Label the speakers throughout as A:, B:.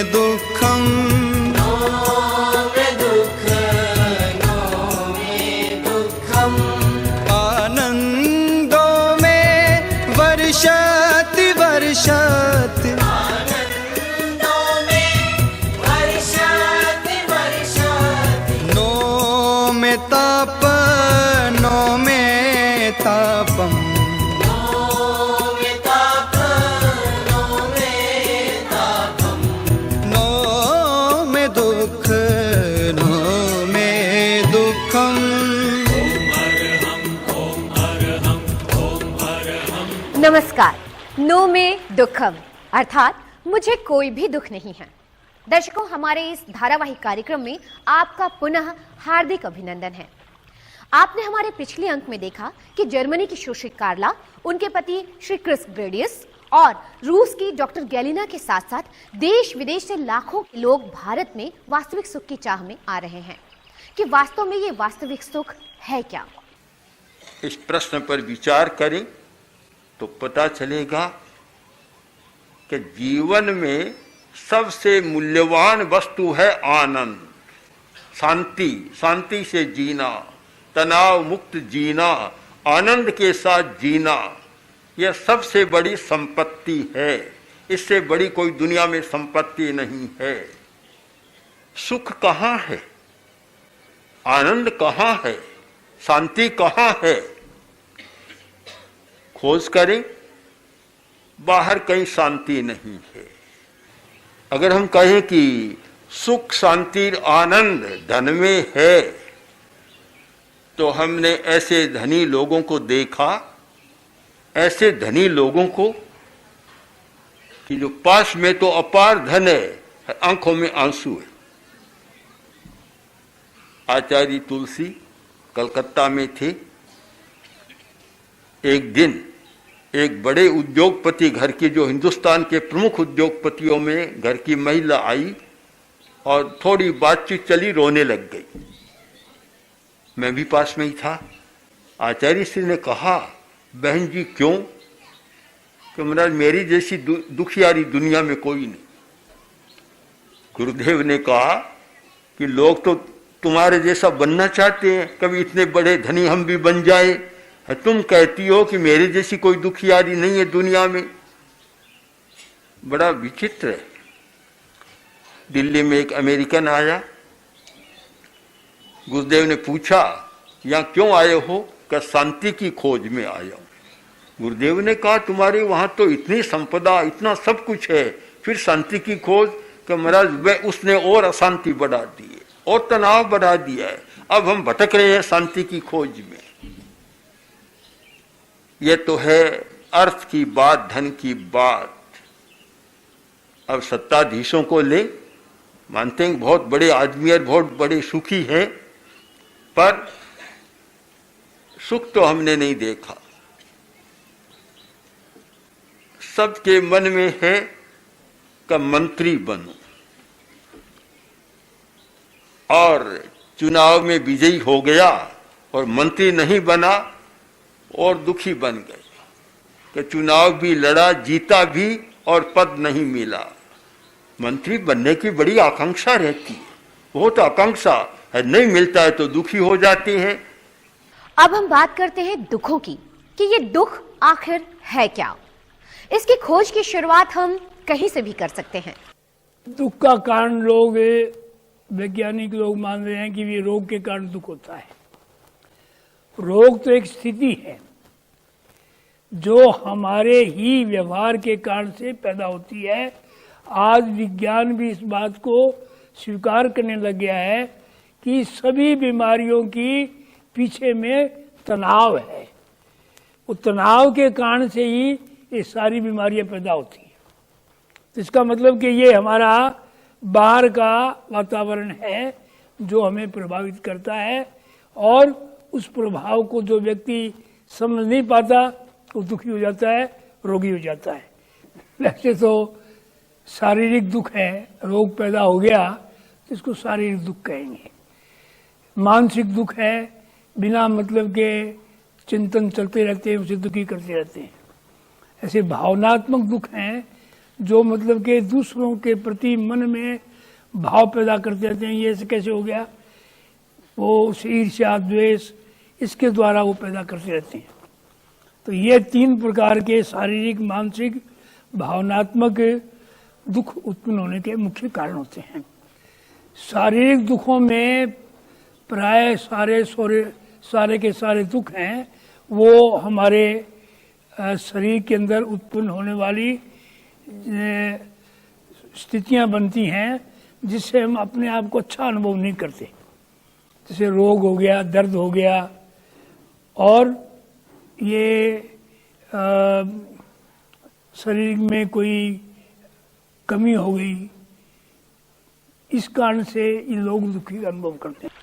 A: दुःखम् आनन्दो मे वर्षति वर्षति नो मे ताप नो मे तापम्
B: नमस्कार। नो में दुखम अर्थात मुझे कोई भी दुख नहीं है। दर्शकों, हमारे इस धारावाहिक कार्यक्रम में आपका पुनः हार्दिक अभिनंदन है। आपने हमारे पिछले अंक में देखा कि जर्मनी की सुश्री कार्ला, उनके पति श्री क्रिस ग्रेडियस और रूस की डॉक्टर गैलिना के साथ साथ देश विदेश से लाखों लोग भारत में वास्तविक सुख की चाह में आ रहे हैं कि वास्तव में ये वास्तविक सुख है क्या।
C: इस प्रश्न पर विचार करें तो पता चलेगा कि जीवन में सबसे मूल्यवान वस्तु है आनंद, शांति। शांति से जीना, तनाव मुक्त जीना, आनंद के साथ जीना, यह सबसे बड़ी संपत्ति है। इससे बड़ी कोई दुनिया में संपत्ति नहीं है। सुख कहाँ है, आनंद कहाँ है, शांति कहाँ है? खोज करें, बाहर कहीं शांति नहीं है। अगर हम कहें कि सुख शांति आनंद धन में है, तो हमने ऐसे धनी लोगों को देखा, ऐसे धनी लोगों को कि जो पास में तो अपार धन है, आंखों में आंसू है। आचार्य तुलसी कलकत्ता में थे। एक दिन एक बड़े उद्योगपति, घर की जो हिंदुस्तान के प्रमुख उद्योगपतियों में घर की महिला आई और थोड़ी बातचीत चली, रोने लग गई। मैं भी पास में ही था। आचार्य श्री ने कहा, बहन जी क्यों? कि महाराज मेरी जैसी दुखियारी दुनिया में कोई नहीं। गुरुदेव ने कहा कि लोग तो तुम्हारे जैसा बनना चाहते हैं, कभी इतने बड़े धनी हम भी बन जाए। तुम कहती हो कि मेरे जैसी कोई दुखियारी नहीं है दुनिया में। बड़ा विचित्र है। दिल्ली में एक अमेरिकन आया। गुरुदेव ने पूछा, यहाँ क्यों आए हो? कि शांति की खोज में आया हूं। गुरुदेव ने कहा, तुम्हारे वहां तो इतनी संपदा, इतना सब कुछ है, फिर शांति की खोज? कि महाराज वह उसने और अशांति बढ़ा दी है और तनाव बढ़ा दिया है। अब हम भटक रहे हैं शांति की खोज में। ये तो है अर्थ की बात, धन की बात। अब सत्ताधीशों को ले, मानते हैं बहुत बड़े आदमी और बहुत बड़े सुखी हैं, पर सुख तो हमने नहीं देखा। सबके मन में है कि मंत्री बनूं, और चुनाव में विजयी हो गया और मंत्री नहीं बना और दुखी बन गए कि चुनाव भी लड़ा, जीता भी और पद नहीं मिला। मंत्री बनने की बड़ी आकांक्षा रहती है, बहुत आकांक्षा है, नहीं मिलता है तो दुखी हो जाते हैं।
B: अब हम बात करते हैं दुखों की कि ये दुख आखिर है क्या। इसकी खोज की शुरुआत हम कहीं से भी कर सकते हैं।
D: दुख का कारण लोग, वैज्ञानिक लोग मान रहे हैं कि ये रोग के कारण दुख होता है। रोग तो एक स्थिति है जो हमारे ही व्यवहार के कारण से पैदा होती है। आज विज्ञान भी इस बात को स्वीकार करने लग गया है कि सभी बीमारियों की पीछे में तनाव है। वो तनाव के कारण से ही ये सारी बीमारियां पैदा होती हैं। तो इसका मतलब कि ये हमारा बाहर का वातावरण है जो हमें प्रभावित करता है, और उस प्रभाव को जो व्यक्ति समझ नहीं पाता वो दुखी हो जाता है, रोगी हो जाता है। वैसे तो शारीरिक दुख है, रोग पैदा हो गया तो इसको शारीरिक दुख कहेंगे। मानसिक दुख है, बिना मतलब के चिंतन चलते रहते हैं, उसे दुखी करते रहते हैं। ऐसे भावनात्मक दुख हैं जो मतलब कि दूसरों के प्रति मन में भाव पैदा करते रहते हैं, ये कैसे हो गया, वो ईर्ष्या द्वेष इसके द्वारा वो पैदा करते रहते हैं। तो ये 3 प्रकार के शारीरिक, मानसिक, भावनात्मक दुख उत्पन्न होने के मुख्य कारण होते हैं। शारीरिक दुखों में प्राय सारे के सारे दुख हैं, वो हमारे शरीर के अंदर उत्पन्न होने वाली स्थितियां बनती हैं जिससे हम अपने आप को अच्छा अनुभव नहीं करते। जैसे रोग हो गया, दर्द हो गया, और ये शरीर में कोई कमी हो गई, इस कारण से ये लोग दुखी अनुभव करते हैं।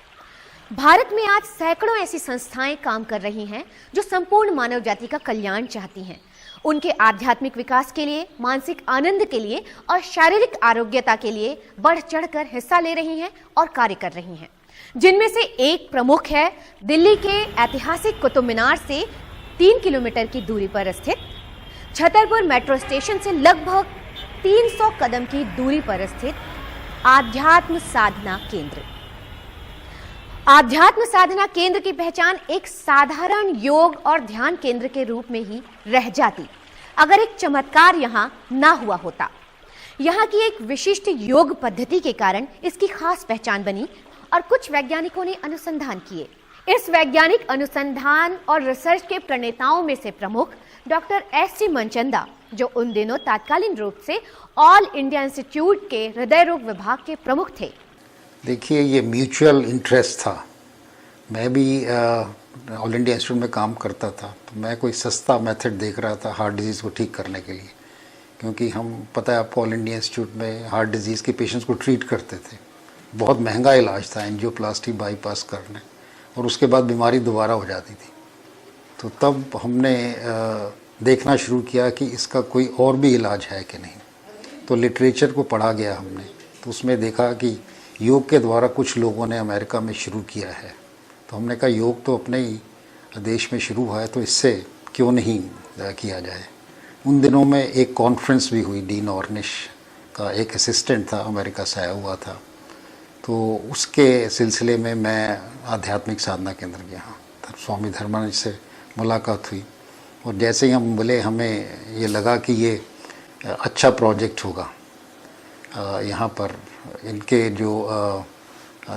B: भारत में आज सैकड़ों ऐसी संस्थाएं काम कर रही हैं जो संपूर्ण मानव जाति का कल्याण चाहती हैं, उनके आध्यात्मिक विकास के लिए, मानसिक आनंद के लिए और शारीरिक आरोग्यता के लिए बढ़ चढ़कर हिस्सा ले रही हैं और कार्य कर रही हैं। जिनमें से एक प्रमुख है दिल्ली के ऐतिहासिक कुतुब मीनार से 3 किलोमीटर की दूरी पर स्थित छतरपुर मेट्रो स्टेशन से लगभग 300 कदम की दूरी पर स्थित आध्यात्म साधना केंद्र। आध्यात्म साधना केंद्र की पहचान एक साधारण योग और ध्यान केंद्र के रूप में ही रह जाती अगर एक चमत्कार यहां ना हुआ होता। यहां की एक विशिष्ट योग पद्धति के कारण इसकी खास पहचान बनी और कुछ वैज्ञानिकों ने अनुसंधान किए। इस वैज्ञानिक अनुसंधान और रिसर्च के प्रणेताओं में से प्रमुख डॉक्टर एस.सी. मनचंदा, जो उन दिनों तात्कालीन रूप से ऑल इंडिया इंस्टीट्यूट के हृदय रोग विभाग के प्रमुख थे।
E: देखिए, ये म्यूचुअल इंटरेस्ट था। मैं भी ऑल इंडिया इंस्टीट्यूट में काम करता था, तो मैं कोई सस्ता मेथड देख रहा था हार्ट डिजीज़ को ठीक करने के लिए, क्योंकि हम पता है आपको ऑल इंडिया इंस्टीट्यूट में हार्ट डिजीज़ के पेशेंट्स को ट्रीट करते थे। बहुत महंगा इलाज था, एंजियोप्लास्टी, बाईपास करने, और उसके बाद बीमारी दोबारा हो जाती थी। तो तब हमने देखना शुरू किया कि इसका कोई और भी इलाज है कि नहीं। तो लिटरेचर को पढ़ा गया हमने, तो उसमें देखा कि योग के द्वारा कुछ लोगों ने अमेरिका में शुरू किया है। तो हमने कहा योग तो अपने ही देश में शुरू हुआ है, तो इससे क्यों नहीं किया जाए। उन दिनों में एक कॉन्फ्रेंस भी हुई, डीन ऑर्निश का एक असिस्टेंट था, अमेरिका से आया हुआ था। तो उसके सिलसिले में मैं आध्यात्मिक साधना केंद्र गया, तब स्वामी धर्मानंद से मुलाकात हुई, और जैसे ही हम मिले हमें ये लगा कि ये अच्छा प्रोजेक्ट होगा। यहाँ पर इनके जो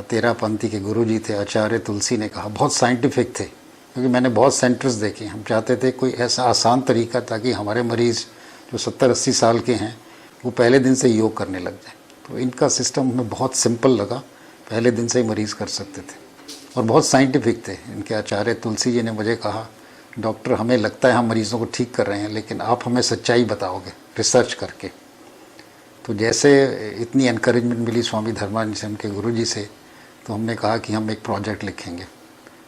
E: तेरापंथी के गुरुजी थे आचार्य तुलसी ने कहा, बहुत साइंटिफिक थे, क्योंकि मैंने बहुत सेंटर्स देखे। हम चाहते थे कोई ऐसा आसान तरीका ताकि हमारे मरीज़ जो 70-80 साल के हैं वो पहले दिन से योग करने लग जाए। तो इनका सिस्टम हमें बहुत सिंपल लगा, पहले दिन से ही मरीज़ कर सकते थे, और बहुत साइंटिफिक थे। इनके आचार्य तुलसी जी ने मुझे कहा, डॉक्टर हमें लगता है हम मरीज़ों को ठीक कर रहे हैं, लेकिन आप हमें सच्चाई बताओगे रिसर्च करके। तो जैसे इतनी एनकरेजमेंट मिली स्वामी धर्मानंद से, उनके गुरुजी से, तो हमने कहा कि हम एक प्रोजेक्ट लिखेंगे।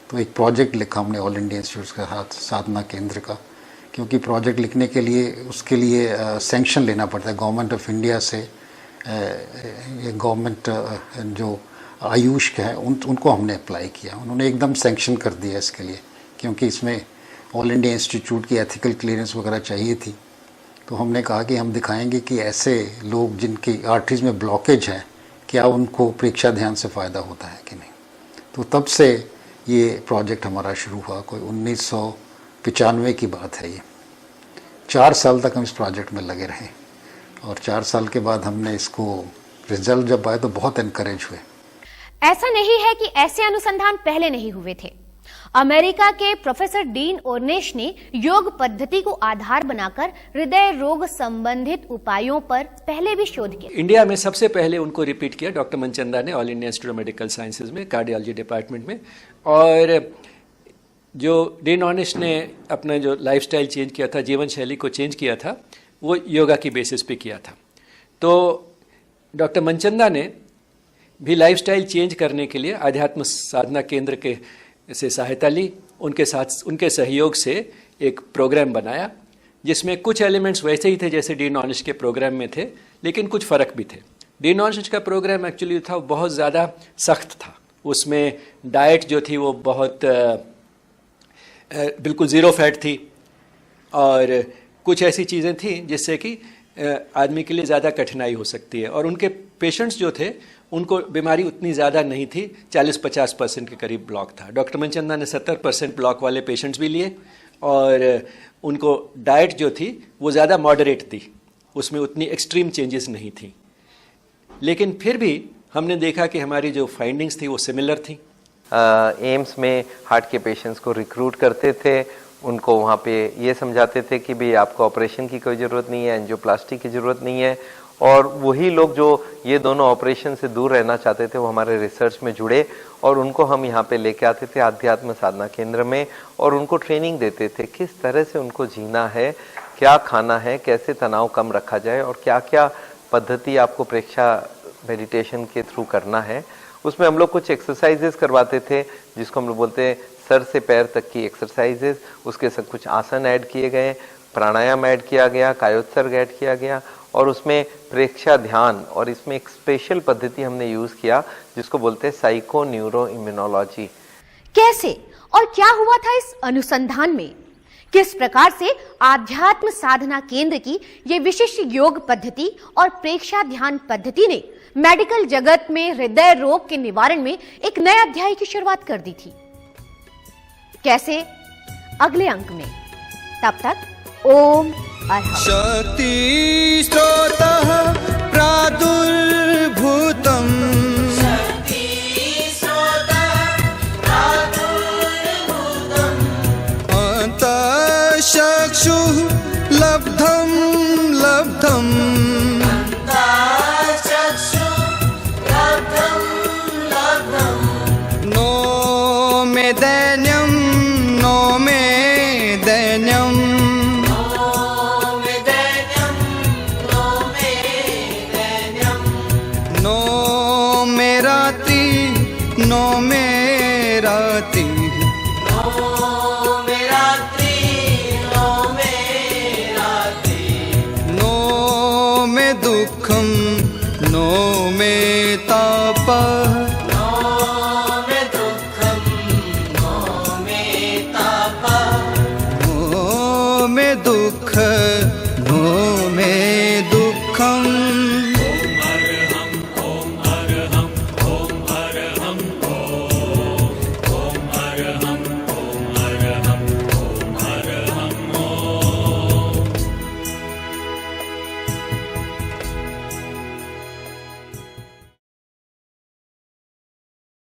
E: तो एक प्रोजेक्ट लिखा हमने ऑल इंडिया इंस्टीट्यूट के साथ साधना केंद्र का, क्योंकि प्रोजेक्ट लिखने के लिए उसके लिए सैंक्शन लेना पड़ता है गवर्नमेंट ऑफ इंडिया से। ये गवर्नमेंट जो आयुष के हैं उनको हमने अप्लाई किया, उन्होंने एकदम सैंक्शन कर दिया इसके लिए, क्योंकि इसमें ऑल इंडिया इंस्टीट्यूट की एथिकल क्लियरेंस वगैरह चाहिए थी। तो हमने कहा कि हम दिखाएंगे कि ऐसे लोग जिनकी आर्टरीज में ब्लॉकेज है, क्या उनको प्रेक्षा ध्यान से फ़ायदा होता है कि नहीं। तो तब से ये प्रोजेक्ट हमारा शुरू हुआ, कोई 1995 की बात है। ये 4 साल तक हम इस प्रोजेक्ट में लगे रहे, और 4 साल के बाद हमने इसको रिजल्ट जब आए तो बहुत एनकरेज हुए।
B: ऐसा नहीं है कि ऐसे अनुसंधान पहले नहीं हुए थे। अमेरिका के प्रोफेसर डीन ऑर्निश ने योग पद्धति को आधार बनाकर हृदय रोग संबंधित उपायों पर पहले भी शोध किया।
F: इंडिया में सबसे पहले उनको रिपीट किया डॉक्टर मनचंदा ने all India institute of medical sciences में, कार्डियोलॉजी डिपार्टमेंट में। और जो डीन ऑर्निश ने अपना जो लाइफस्टाइल चेंज किया था, जीवन शैली को चेंज किया था, वो योगा की बेसिस पे किया था। तो डॉक्टर मनचंदा ने भी लाइफस्टाइल चेंज करने के लिए आध्यात्म साधना केंद्र के से सहायता ली। उनके साथ, उनके सहयोग से एक प्रोग्राम बनाया, जिसमें कुछ एलिमेंट्स वैसे ही थे जैसे डीन ऑर्निश के प्रोग्राम में थे, लेकिन कुछ फ़र्क भी थे। डीन ऑर्निश का प्रोग्राम एक्चुअली था बहुत ज़्यादा सख्त था। उसमें डाइट जो थी वो बहुत बिल्कुल ज़ीरो फैट थी, और कुछ ऐसी चीज़ें थी जिससे कि आदमी के लिए ज़्यादा कठिनाई हो सकती है। और उनके पेशेंट्स जो थे उनको बीमारी उतनी ज़्यादा नहीं थी, 40-50% के करीब ब्लॉक था। डॉक्टर मनचंदा ने 70% ब्लॉक वाले पेशेंट्स भी लिए और उनको डाइट जो थी वो ज़्यादा मॉडरेट थी, उसमें उतनी एक्सट्रीम चेंजेस नहीं थी। लेकिन फिर भी हमने देखा कि हमारी जो फाइंडिंग्स थी वो सिमिलर थी।
G: एम्स में हार्ट के पेशेंट्स को रिक्रूट करते थे, उनको वहाँ पे ये समझाते थे कि भाई आपको ऑपरेशन की कोई ज़रूरत नहीं है, एंजियोप्लास्टी की ज़रूरत नहीं है। और वही लोग जो ये दोनों ऑपरेशन से दूर रहना चाहते थे वो हमारे रिसर्च में जुड़े और उनको हम यहाँ पे लेके आते थे आध्यात्म साधना केंद्र में और उनको ट्रेनिंग देते थे किस तरह से उनको जीना है, क्या खाना है, कैसे तनाव कम रखा जाए और क्या क्या पद्धति आपको प्रेक्षा मेडिटेशन के थ्रू करना है। उसमें हम लोग कुछ एक्सरसाइजेस करवाते थे जिसको हम लोग बोलते हैं सर से पैर तक की एक्सरसाइजेस, उसके साथ कुछ आसन ऐड किए गए, प्राणायाम ऐड किया गया, कायोत्सर्ग ऐड किया गया और उसमें प्रेक्षा ध्यान और इसमें एक स्पेशल पद्धति हमने यूज किया जिसको बोलते हैं साइको न्यूरो इम्यूनोलॉजी।
B: कैसे और क्या हुआ था इस अनुसंधान में? किस प्रकार से आध्यात्म साधना केंद्र की ये विशिष्ट योग पद्धति और प्रेक्षा ध्यान पद्धति ने मेडिकल जगत में हृदय रोग के निवारण में एक नए अध्याय की शुरुआत कर दी थी? कैसे? अगले अंक में। तब तक ओम अर्हम्।
A: शक्ति स्रोतः प्रादुर्भूतम् अन्तः चक्षुः लब्धं लब्धम् नो मे दैन्यं नो मे दैन्यम् नो मे रात्रि नो मे रात्रि नो मे दुःखं नो मे तापः